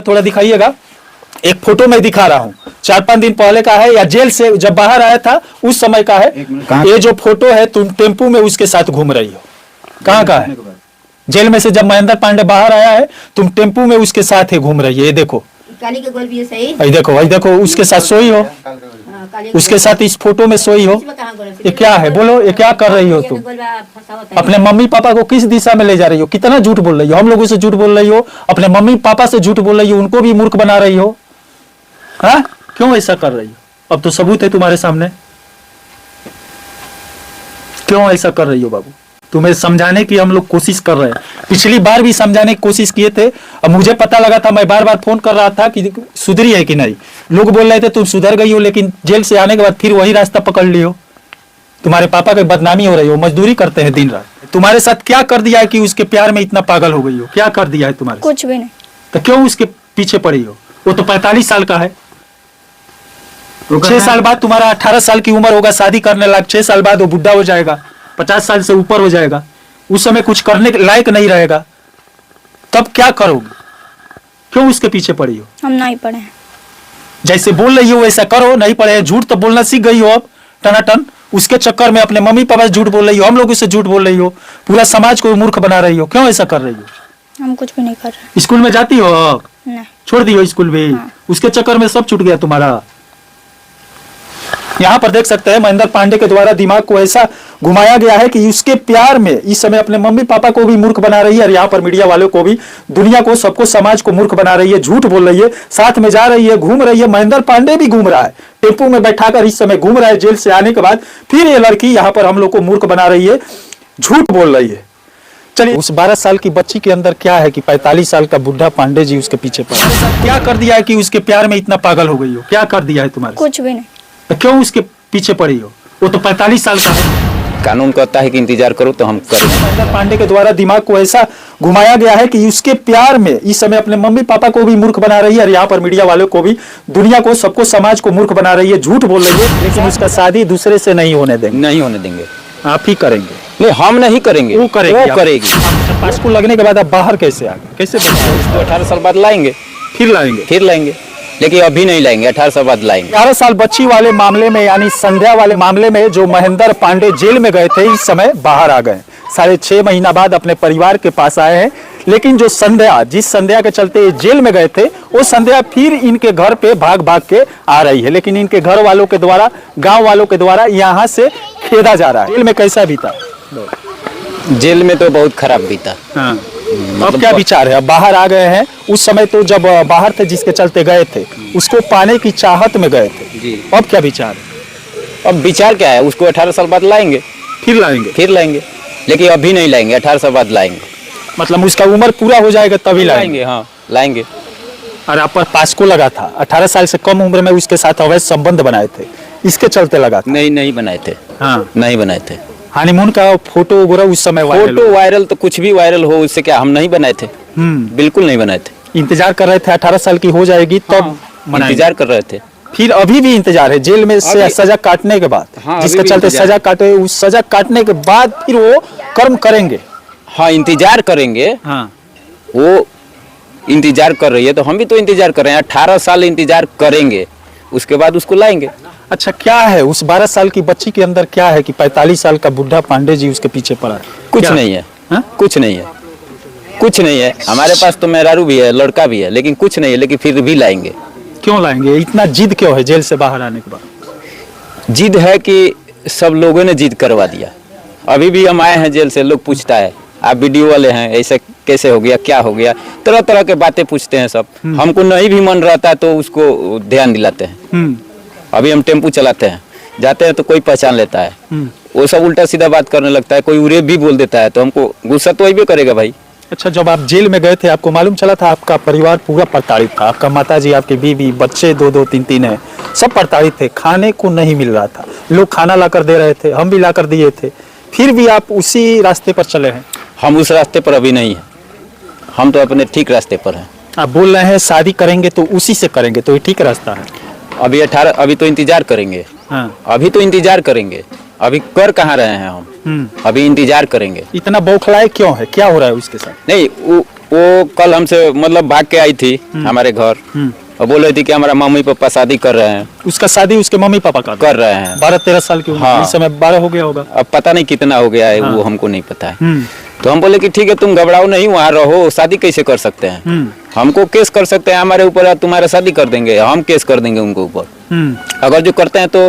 थोड़ा दिखाइएगा। एक फोटो में दिखा रहा हूँ, 4-5 दिन पहले का है या जेल से जब बाहर आया था उस समय का है। ये जो फोटो है तुम टेम्पू में उसके साथ घूम रही हो, कहाँ का है? जेल में से जब महेंद्र पांडे बाहर आया है तुम टेम्पू में उसके साथ ही घूम रही है। ये देखो, काली के गोल भी है सही। वही देखो उसके साथ सोई हो, उसके साथ इस फोटो में सोई हो। ये क्या है बोलो, ये क्या कर रही हो तुम? अपने मम्मी पापा को किस दिशा में ले जा रही हो? कितना झूठ बोल रही हो, हम लोगों से झूठ बोल रही हो, अपने मम्मी पापा से झूठ बोल रही हो, उनको भी मूर्ख बना रही हो। हाँ, क्यों ऐसा कर रही हो? अब तो सबूत है तुम्हारे सामने, क्यों ऐसा कर रही हो बाबू? तुम्हें समझाने की हम लोग कोशिश कर रहे हैं, पिछली बार भी समझाने की कोशिश किए थे। अब मुझे पता लगा था, मैं बार बार फोन कर रहा था कि सुधरी है कि नहीं। लोग बोल रहे थे तुम सुधर गई हो, लेकिन जेल से आने के बाद फिर वही रास्ता पकड़ लियो। तुम्हारे पापा की बदनामी हो रही हो, मजदूरी करते हैं दिन रात। तुम्हारे साथ क्या कर दिया है कि उसके प्यार में इतना पागल हो गई हो? क्या कर दिया है तुम्हारे? कुछ भी नहीं। तो क्यों उसके पीछे पड़ी हो? वो तो 45 साल का है। 6 साल बाद तुम्हारा 18 साल की उम्र होगा, शादी करने लायक। 6 साल बाद वो बुढ़ा हो जाएगा, 50 साल से ऊपर हो जाएगा, उस समय कुछ करने के लायक नहीं रहेगा। तब क्या करोगे? क्यों उसके पीछे पड़ी हो? हम नहीं पढ़े हैं। जैसे बोल रही हो वैसा करो। नहीं पढ़े, झूठ तो बोलना सीख गई हो अब टनाटन। उसके चक्कर में अपने मम्मी पापा से झूठ बोल रही हो, हम लोगों से झूठ बोल रही हो, पूरा समाज को मूर्ख बना रही हो। क्यों ऐसा कर रही हो? हम कुछ भी नहीं कर रहे। स्कूल में जाती हो अब? नहीं। छोड़ दी हो स्कूल भी? हाँ। उसके चक्कर में सब छूट गया तुम्हारा। यहाँ पर देख सकते हैं महेंद्र पांडे के द्वारा दिमाग को ऐसा घुमाया गया है कि उसके प्यार में इस समय अपने मम्मी पापा को भी मूर्ख बना रही है, और यहाँ पर मीडिया वालों को भी, दुनिया को, सबको, समाज को मूर्ख बना रही है, झूठ बोल रही है, साथ में जा रही है, घूम रही है। महेंद्र पांडे भी घूम रहा है, टेम्पू में बैठाकर इस समय घूम रहा है जेल से आने के बाद। फिर ये लड़की यहाँ पर हम लोग को मूर्ख बना रही है, झूठ बोल रही है। चलिए, उस 12 साल की बच्ची के अंदर क्या है कि 45 साल का बुढ़ा पांडे जी उसके पीछे पड़ा? क्या कर दिया है कि उसके प्यार में इतना पागल हो गई हो? क्या कर दिया है तुम्हारे? कुछ भी नहीं। तो क्यों उसके पीछे पड़ी हो? वो तो 45 साल का है। कानून कहता है कि इंतजार करो तो हम करेंगे। महेंद्र पांडे के द्वारा दिमाग को ऐसा घुमाया गया है कि उसके प्यार में इस समय अपने मम्मी पापा को भी मूर्ख बना रही है, और यहाँ पर मीडिया वालों को भी, दुनिया को, सबको, समाज को मूर्ख बना रही है, झूठ बोल रही है। लेकिन उसका शादी दूसरे से नहीं होने देंगे। नहीं होने देंगे। आप ही करेंगे? नहीं, हम नहीं करेंगे, वो करेगी। वो करेगी। पासपोर्ट लगने के बाद आप बाहर कैसे आ गए? कैसे तो 18 साल बाद लाएंगे, फिर लाएंगे? लेकिन अभी नहीं लाएंगे, 18 साल बाद लाएंगे। 11 साल बच्ची वाले मामले में, यानी संध्या वाले मामले में जो महेंद्र पांडे जेल में गए थे, इस समय बाहर आ गए। 6.5 महीना बाद अपने परिवार के पास आए हैं। लेकिन जो संध्या, जिस संध्या के चलते जेल में गए थे, वो संध्या फिर इनके घर पे भाग भाग के आ रही है। लेकिन इनके घर वालों के द्वारा, गांव वालों के द्वारा यहाँ से खेदा जा रहा है। जेल में कैसा बीता? जेल में तो बहुत खराब बीता। हाँ। अब क्या विचार है? अब बाहर आ गए हैं, उस समय तो जब बाहर थे जिसके चलते गए थे, उसको पाने की चाहत में गए थे जी। अब क्या विचार है? अब विचार क्या है? उसको 18 साल बाद लाएंगे, फिर लाएंगे? लेकिन अभी नहीं लाएंगे, 18 साल बाद लाएंगे। मतलब उसका उम्र पूरा हो जाएगा तभी लाएंगे? हाँ, लाएंगे। और आप पर पासको लगा था, 18 साल से कम उम्र में उसके साथ अवैध संबंध बनाए थे, इसके चलते लगा था? नहीं बनाए थे। हाँ, नहीं बनाए थे। हनीमून का फोटो वगैरह उस समय फोटो वायरल तो कुछ भी वायरल हो, उससे क्या? हम नहीं बनाए थे, बिल्कुल नहीं बनाए थे। इंतजार कर रहे थे 18 साल की हो जाएगी तब इंतजार कर रहे थे। फिर अभी भी इंतजार है जेल में से सजा काटने के बाद। हाँ, जिसके चलते सजा काटे, उस सजा काटने के बाद फिर वो कर्म करेंगे। हाँ, इंतजार करेंगे। हाँ, वो इंतजार कर रही है तो हम भी तो इंतजार कर रहे हैं। 18 साल इंतजार करेंगे, उसके बाद उसको लाएंगे। अच्छा, क्या है उस 12 साल की बच्ची के अंदर क्या है कि 45 साल का बुढ़ा पांडे जी उसके पीछे पड़ा है? कुछ नहीं है। हा? कुछ नहीं है। हमारे पास तो मेहरारू भी है, लड़का भी है, लेकिन कुछ नहीं है। लेकिन फिर भी लाएंगे। क्यों लाएंगे? इतना जिद क्यों है जेल से बाहर आने के बाद? जिद है कि सब लोगों ने जिद करवा दिया। अभी भी हम आए हैं जेल से, लोग पूछता है आप वीडियो वाले हैं, ऐसे कैसे हो गया, क्या हो गया, तरह तरह के बातें पूछते हैं सब। हमको नहीं भी मन रहता है तो उसको ध्यान दिलाते हैं। अभी हम टेम्पू चलाते हैं, जाते हैं तो कोई पहचान लेता है, वो सब उल्टा सीधा बात करने लगता है, कोई उरे भी बोल देता है तो हमको गुस्सा तो वही करेगा भाई। अच्छा, जब आप जेल में गए थे आपको मालूम चला था आपका परिवार पूरा प्रताड़ित था? आपका माताजी, आपकी बीवी, बच्चे 2-2, 3-3 है, सब प्रताड़ित थे, खाने को नहीं मिल रहा था, लोग खाना लाकर दे रहे थे, हम भी लाकर दिए थे, फिर भी आप उसी रास्ते पर चले हैं? हम उस रास्ते पर अभी नहीं है, हम तो अपने ठीक रास्ते पर हैं। आप बोल रहे हैं शादी करेंगे तो उसी से करेंगे, तो ये ठीक रास्ता है? अभी तो इंतजार करेंगे। हाँ। अभी तो इंतजार करेंगे, अभी कर कहाँ रहे हैं हम? अभी इंतजार करेंगे। इतना बौखलाए क्यों है? क्या हो रहा है उसके साथ? नहीं, वो वो कल हमसे मतलब भाग के आई थी हमारे घर और बोल रही थी कि हमारा मम्मी पापा शादी कर रहे हैं। उसका शादी उसके मम्मी पापा का कर रहे हैं 12-13 साल की उम्र। हाँ। इस समय 12 हो गया होगा। अब पता नहीं कितना हो गया है वो हमको नहीं पता है। तो हम बोले कि ठीक है तुम घबराओ नहीं, वहाँ रहो, शादी कैसे कर सकते हैं, हमको केस कर सकते हैं हमारे ऊपर, तुम्हारा शादी कर देंगे, हम केस कर देंगे उनको ऊपर। अगर जो करते हैं तो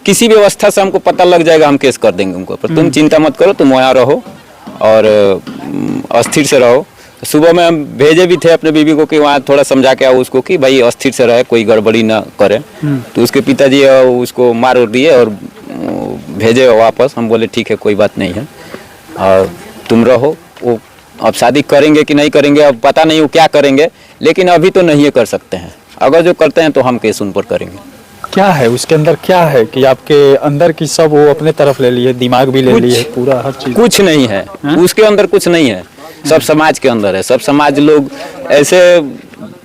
किसी भी अवस्था से हमको पता लग जाएगा, हम केस कर देंगे उनको ऊपर। तुम चिंता मत करो, तुम वहाँ रहो और अस्थिर से रहो। सुबह में हम भेजे भी थे अपने बीवी को कि वहाँ थोड़ा समझा के आओ उसको कि भाई अस्थिर से रहे, कोई गड़बड़ी ना करे। तो उसके पिताजी उसको मार दिए और भेजे वापस। हम बोले ठीक है कोई बात नहीं है और तुम रहो। वो अब शादी करेंगे कि नहीं करेंगे अब पता नहीं, वो क्या करेंगे, लेकिन अभी तो नहीं कर सकते हैं। अगर जो करते हैं तो हम केस उन पर करेंगे। क्या है उसके अंदर, क्या है कि आपके अंदर की सब वो अपने तरफ ले लिए, दिमाग भी ले लिए, पूरा हर चीज? कुछ नहीं है उसके अंदर, कुछ नहीं है, सब समाज के अंदर है। सब समाज लोग ऐसे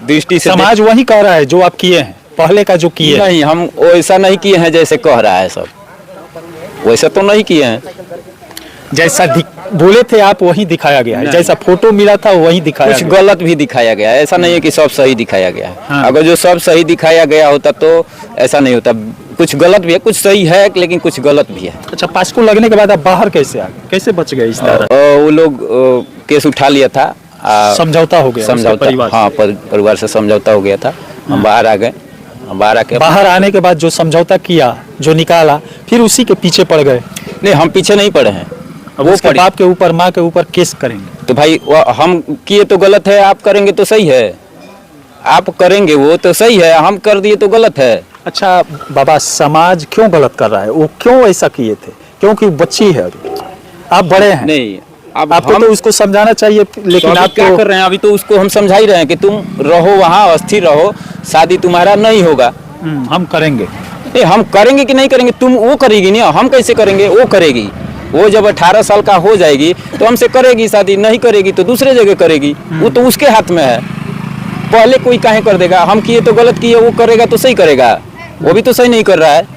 दृष्टि से समाज वही कह रहा है जो आप किए हैं, पहले का जो किए हैं। नहीं, हम वैसा नहीं किए हैं जैसे कह रहा है सब, वैसा तो नहीं किए हैं। जैसा बोले थे आप वही दिखाया गया है, जैसा फोटो मिला था वही दिखाया कुछ गया। गलत भी दिखाया गया है, ऐसा नहीं है कि सब सही दिखाया गया है। हाँ। अगर जो सब सही दिखाया गया होता तो ऐसा नहीं होता। कुछ गलत भी है, कुछ सही है, लेकिन कुछ गलत भी है। अच्छा, पास्को लगने के बाद आप बाहर कैसे आ गए, कैसे बच गए इस तरह? वो लोग केस उठा लिया था, समझौता हो गया समझौता, परिवार से? हाँ परिवार से समझौता हो गया था। हम बाहर आ गए, बाहर आके बाहर आने के बाद जो समझौता किया, जो निकाला, फिर उसी के पीछे पड़ गए? नहीं, हम पीछे नहीं पड़े हैं। अब उसके बाप के ऊपर, माँ के ऊपर केस करेंगे तो भाई हम किए तो गलत है, आप करेंगे तो सही है। आप करेंगे वो तो सही है, हम कर दिए तो गलत है। अच्छा बाबा, समाज क्यों गलत कर रहा है? वो क्यों ऐसा किए थे? क्योंकि बच्ची है अभी, आप बड़े हैं। नहीं, अब आपको तो उसको समझाना चाहिए, लेकिन आप क्या कर रहे हैं? अभी तो उसको हम समझा ही रहे हैं कि तुम रहो वहाँ, अस्थिर रहो, शादी तुम्हारा नहीं होगा। हम करेंगे। नहीं, हम करेंगे कि नहीं करेंगे, तुम वो करेगी नहीं, हम कैसे करेंगे? वो करेगी। वो जब 18 साल का हो जाएगी तो हमसे करेगी शादी, नहीं करेगी तो दूसरे जगह करेगी। वो तो उसके हाथ में है। पहले कोई काहे कर देगा? हम किए तो गलत किए, वो करेगा तो सही करेगा। वो भी तो सही नहीं कर रहा है,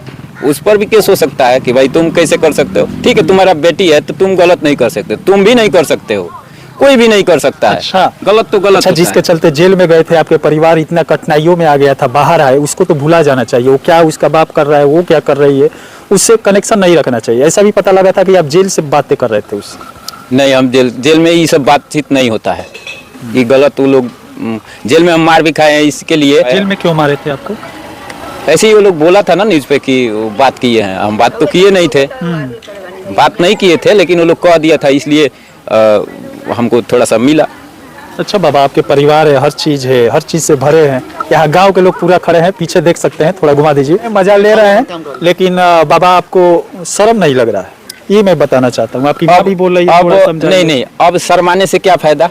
उस पर भी केस हो सकता है कि भाई तुम कैसे कर सकते हो। ठीक है, तुम्हारा बेटी है तो तुम गलत नहीं कर सकते, तुम भी नहीं कर सकते हो, कोई भी नहीं कर सकता है। अच्छा, गलत तो गलत। अच्छा, जिसके चलते जेल में गए थे, आपके परिवार इतना कठिनाइयों में आ गया था, बाहर आए, उसको तो भुला जाना चाहिए। वो क्या उसका बाप कर रहा है, वो क्या कर रही है, उससे कनेक्शन नहीं रखना चाहिए। ऐसा भी पता लगा था कि आप जेल से बातें कर रहे थे उससे? नहीं, हम जेल में ये सब बातचीत नहीं होता है। ये गलत, वो लोग जेल में हम मार भी खाए हैं इसके लिए। जेल में क्यों मारे थे आपको? ऐसे ही वो लोग बोला था ना न्यूज पे कि वो बात किए हैं, हम बात तो किए नहीं थे, बात नहीं किए थे, लेकिन वो लोग कह दिया था, इसलिए हमको थोड़ा सा मिला। अच्छा बाबा, आपके परिवार है, हर चीज है, हर चीज से भरे हैं। यहाँ गांव के लोग पूरा खड़े हैं, पीछे देख सकते हैं, थोड़ा घुमा दीजिए। मजा ले रहे हैं, लेकिन बाबा आपको शर्म नहीं लग रहा है, ये मैं बताना चाहता हूँ। आपकी माँ भी बोल रही है, थोड़ा समझाइए। नहीं, अब शर्माने से क्या फायदा?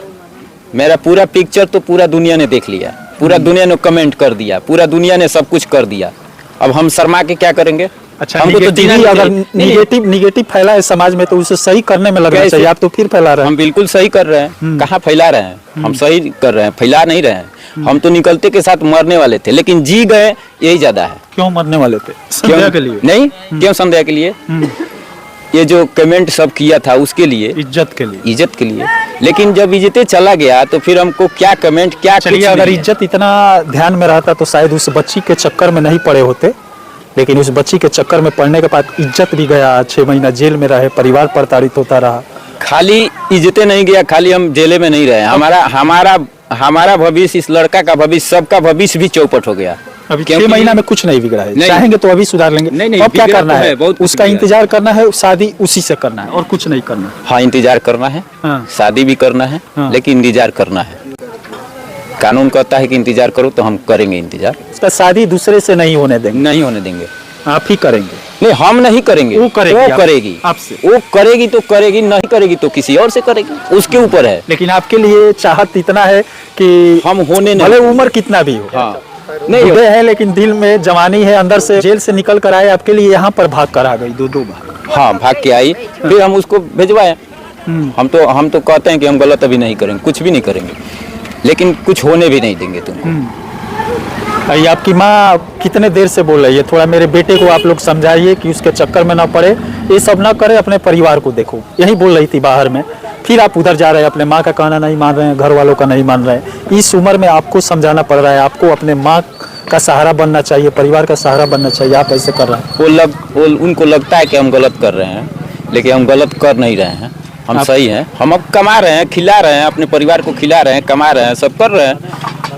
मेरा पूरा पिक्चर तो पूरा दुनिया ने देख लिया, पूरा दुनिया ने कमेंट कर दिया, पूरा दुनिया ने सब कुछ कर दिया। अब हम शर्मा के क्या करेंगे? अच्छा, हमको तो जीना अगर नहीं। निगेटिव फैला है समाज में तो उसे सही करने में लगना चाहिए। आप तो फिर फैला रहे हैं। हम बिल्कुल सही कर रहे हैं। कहाँ फैला रहे हैं? हम सही कर रहे हैं, फैला नहीं रहे हैं। हम तो निकलते के साथ मरने वाले थे, लेकिन जी गए, यही ज्यादा है। क्यों मरने वाले थे? संध्या के लिए? नहीं, क्यों संध्या के लिए? ये जो कमेंट सब किया था उसके लिए, इज्जत के लिए, इज्जत के लिए। लेकिन जब इज्जत चला गया तो फिर हमको क्या कमेंट, क्या? चलिए, अगर इज्जत इतना ध्यान में रहता तो शायद उस बच्ची के चक्कर में नहीं पड़े होते, लेकिन उस बच्ची के चक्कर में पड़ने के बाद इज्जत भी गया, 6 महीना जेल में रहे, परिवार प्रताड़ित होता रहा। खाली इज्जतें नहीं गया, खाली हम जेले में नहीं रहे, हमारा भविष्य, इस लड़का का भविष्य, सबका भविष्य भी चौपट हो गया। अभी 6 महीना में कुछ नहीं बिगड़ा है। चाहेंगे तो अभी सुधार लेंगे। नहीं, अब क्या करना है? बहुत उसका इंतजार करना है, शादी उसी से करना है और कुछ नहीं करना। हाँ, इंतजार करना है, शादी भी करना है, लेकिन इंतजार करना है। कानून कहता है कि इंतजार करो, तो हम करेंगे इंतजार। उसका शादी दूसरे से नहीं होने देंगे। नहीं होने देंगे। आप ही करेंगे? नहीं, हम नहीं करेंगे, वो करेगी आपसे। वो करेगी तो करेगी, नहीं करेगी तो किसी और से करेगी, उसके ऊपर है। लेकिन आपके लिए चाहत इतना है कि हम होने नहीं, भले उम्र कितना भी हो। हाँ, नहीं है, लेकिन दिल में जवानी है। अंदर से जेल से निकल कर आए, आपके लिए यहाँ पर भाग कर आ गई, 2 बार। हाँ, भाग के आई, फिर हम उसको भिजवाए। हम तो कहते हैं कि हम गलत अभी नहीं करेंगे, कुछ भी नहीं करेंगे, लेकिन कुछ होने भी नहीं देंगे तुमको। ये आपकी माँ कितने देर से बोल रही है, थोड़ा मेरे बेटे को आप लोग समझाइए कि उसके चक्कर में ना पड़े, ये सब ना करे, अपने परिवार को देखो, यही बोल रही थी बाहर में। फिर आप उधर जा रहे हैं, अपने माँ का कहना नहीं मान रहे हैं, घर वालों का नहीं मान रहे हैं। इस उम्र में आपको समझाना पड़ रहा है, आपको अपने माँ का सहारा बनना चाहिए, परिवार का सहारा बनना चाहिए, आप ऐसे कर रहे हैं। उनको लगता है कि हम गलत कर रहे हैं, लेकिन हम गलत कर नहीं रहे हैं, हम सही हैं। हम अब कमा रहे हैं, खिला रहे हैं, अपने परिवार को खिला रहे हैं, कमा रहे हैं, सब कर रहे हैं।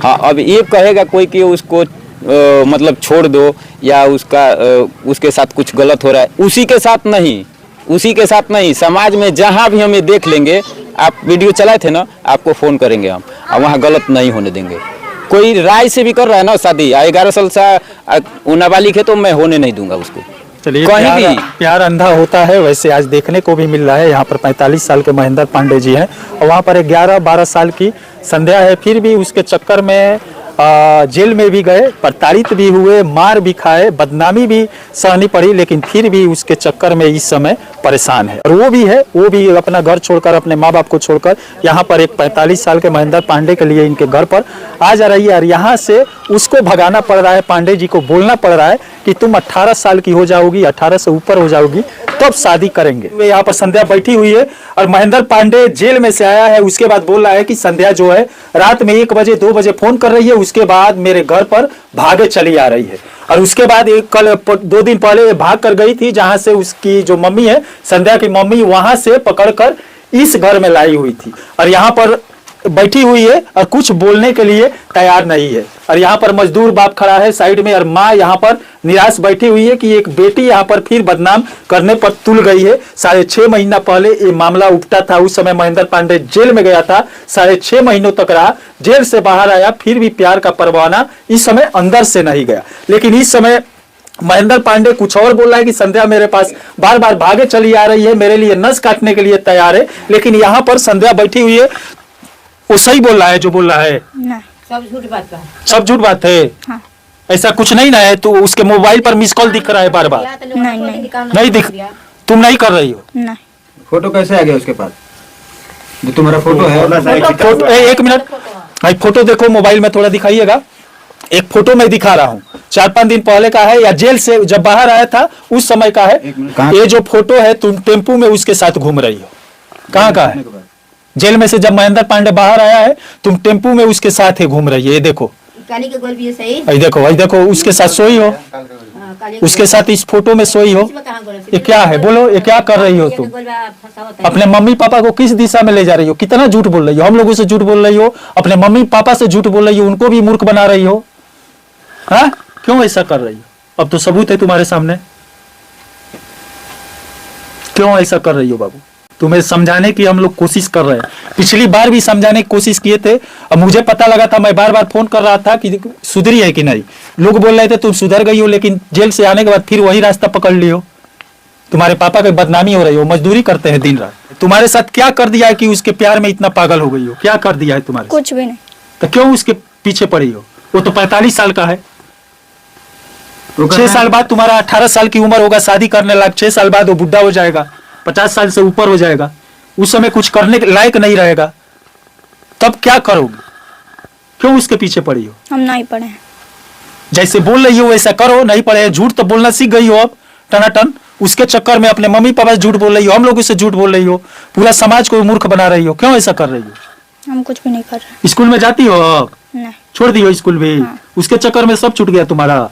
हाँ, अब ये कहेगा कोई कि उसको मतलब छोड़ दो या उसके साथ कुछ गलत हो रहा है, उसी के साथ नहीं, समाज में जहाँ भी हमें देख लेंगे, आप वीडियो चलाए थे ना, आपको फ़ोन करेंगे हम, और वहाँ गलत नहीं होने देंगे। कोई राय से भी कर रहा है ना शादी, 11 साल से नाबालिग है तो मैं होने नहीं दूंगा उसको। चलिए, कहीं भी प्यार अंधा होता है, वैसे आज देखने को भी मिल रहा है। यहाँ पर 45 साल के महेंद्र पांडे जी हैं और वहाँ पर 11-12 साल की संध्या है, फिर भी उसके चक्कर में जेल में भी गए, प्रताड़ित भी हुए, मार भी खाए, बदनामी भी सहनी पड़ी, लेकिन फिर भी उसके चक्कर में इस समय परेशान है। और वो भी अपना घर छोड़कर, अपने माँ बाप को छोड़कर यहाँ पर एक 45 साल के महेंद्र पांडे के लिए इनके घर पर आ जा रही है। और यहाँ से उसको भगाना पड़ रहा है, पांडे जी को बोलना पड़ रहा है कि तुम 18 साल की हो जाओगी, 18 से ऊपर हो जाओगी तब शादी करेंगे। वे यहाँ पर संध्या बैठी हुई है और महेंद्र पांडे जेल में से आया है, उसके बाद बोल रहा है कि संध्या जो है रात में 1 बजे 2 बजे फोन कर रही है, उसके बाद मेरे घर पर भागे चली आ रही है। और उसके बाद 2 दिन पहले भाग कर गई थी, जहां से उसकी जो मम्मी है, संध्या की मम्मी, वहां से पकड़कर इस घर में लाई हुई थी और यहाँ पर बैठी हुई है और कुछ बोलने के लिए तैयार नहीं है। और यहाँ पर मजदूर बाप खड़ा है साइड में और माँ यहाँ पर निराश बैठी हुई है कि एक बेटी यहाँ पर फिर बदनाम करने पर तुल गई है। 6.5 महीना पहले ये मामला उपटा था, उस समय महेंद्र पांडे जेल में गया था, 6.5 महीनों तक रहा, जेल से बाहर आया, फिर भी प्यार का परवाना इस समय अंदर से नहीं गया। लेकिन इस समय महेंद्र पांडे कुछ और बोल रहा है कि संध्या मेरे पास बार बार भागे चली आ रही है, मेरे लिए नस काटने के लिए तैयार है। लेकिन यहाँ पर संध्या बैठी हुई है, वो सही बोल रहा है जो बोल रहा है? नहीं, सब झूठ बात है। हाँ। ऐसा कुछ नहीं ना है, तो उसके मोबाइल पर मिस कॉल दिख रहा है बार बार। नहीं दिख, तुम नहीं कर रही हो? नहीं। फोटो कैसे आ गया उसके पास जो तुम्हारा फोटो है? एक मिनट, भाई फोटो देखो, मोबाइल में थोड़ा दिखाइएगा। एक फोटो मैं दिखा रहा हूँ, 4-5 दिन पहले का है, या जेल से जब बाहर आया था उस समय का है। ये जो फोटो है, तुम टेम्पू में उसके साथ घूम रही हो, कहाँ का है? जेल में से जब महेंद्र पांडे बाहर आया है, तुम टेम्पू में उसके साथ ही घूम रही है। ये देखो, ये देखो उसके साथ सोई हो, उसके साथ इस फोटो में सोई हो। ये क्या है? बोलो, ये क्या कर रही हो तुम? अपने मम्मी पापा को किस दिशा में ले जा रही हो? कितना झूठ बोल रही हो, हम लोगों से झूठ बोल रही हो, अपने मम्मी पापा से झूठ बोल रही हो, उनको भी मूर्ख बना रही हो। हाँ, क्यों ऐसा कर रही हो? अब तो सबूत है तुम्हारे सामने, क्यों ऐसा कर रही हो बाबू? तुम्हें समझाने की हम लोग कोशिश कर रहे हैं, पिछली बार भी समझाने की कोशिश किए थे। अब मुझे पता लगा था, मैं बार बार फोन कर रहा था कि सुधरी है कि नहीं। लोग बोल रहे थे तुम सुधर गई हो, लेकिन जेल से आने के बाद फिर वही रास्ता पकड़ लियो। तुम्हारे पापा की बदनामी हो रही हो, मजदूरी करते हैं दिन रात। तुम्हारे साथ क्या कर दिया है कि उसके प्यार में इतना पागल हो गई हो? क्या कर दिया है तुम्हारे? कुछ भी नहीं। तो क्यों उसके पीछे पड़ी हो? वो तो 45 साल का है। 6 साल बाद तुम्हारा 18 साल की उम्र होगा, शादी करने लायक। 6 साल बाद वो बुढ़ा हो जाएगा, 50 साल से ऊपर हो जाएगा, उस समय कुछ करने के लायक नहीं रहेगा। तब क्या करोगे? क्यों उसके पीछे पड़ी हो? हम नहीं पढ़े हैं। जैसे बोल रही हो वैसा करो। नहीं पढ़े, झूठ तो बोलना सीख गई हो अब टनाटन। उसके चक्कर में अपने मम्मी पापा से झूठ बोल रही हो, हम लोगों से झूठ बोल रही हो, पूरा समाज को मूर्ख बना रही हो। क्यों ऐसा कर रही हो? हम कुछ भी नहीं कर रहे। स्कूल में जाती हो? नहीं। छोड़ दी हो स्कूल भी? हाँ। उसके चक्कर में सब छूट गया तुम्हारा।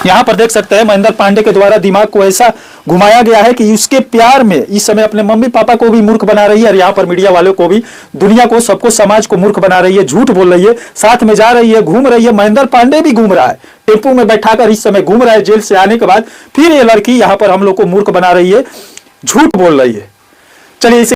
यहाँ पर देख सकते हैं महेंद्र पांडे के द्वारा दिमाग को ऐसा घुमाया गया है कि उसके प्यार में इस समय अपने मम्मी पापा को भी मूर्ख बना रही है और यहाँ पर मीडिया वालों को भी, दुनिया को, सबको, समाज को मूर्ख बना रही है, झूठ बोल रही है, साथ में जा रही है, घूम रही है। महेंद्र पांडे भी घूम रहा है, टेम्पू में बैठाकर इस समय घूम रहा है जेल से आने के बाद। फिर ये लड़की यहाँ पर हम लोग को मूर्ख बना रही है, झूठ बोल रही है। चलिए इसे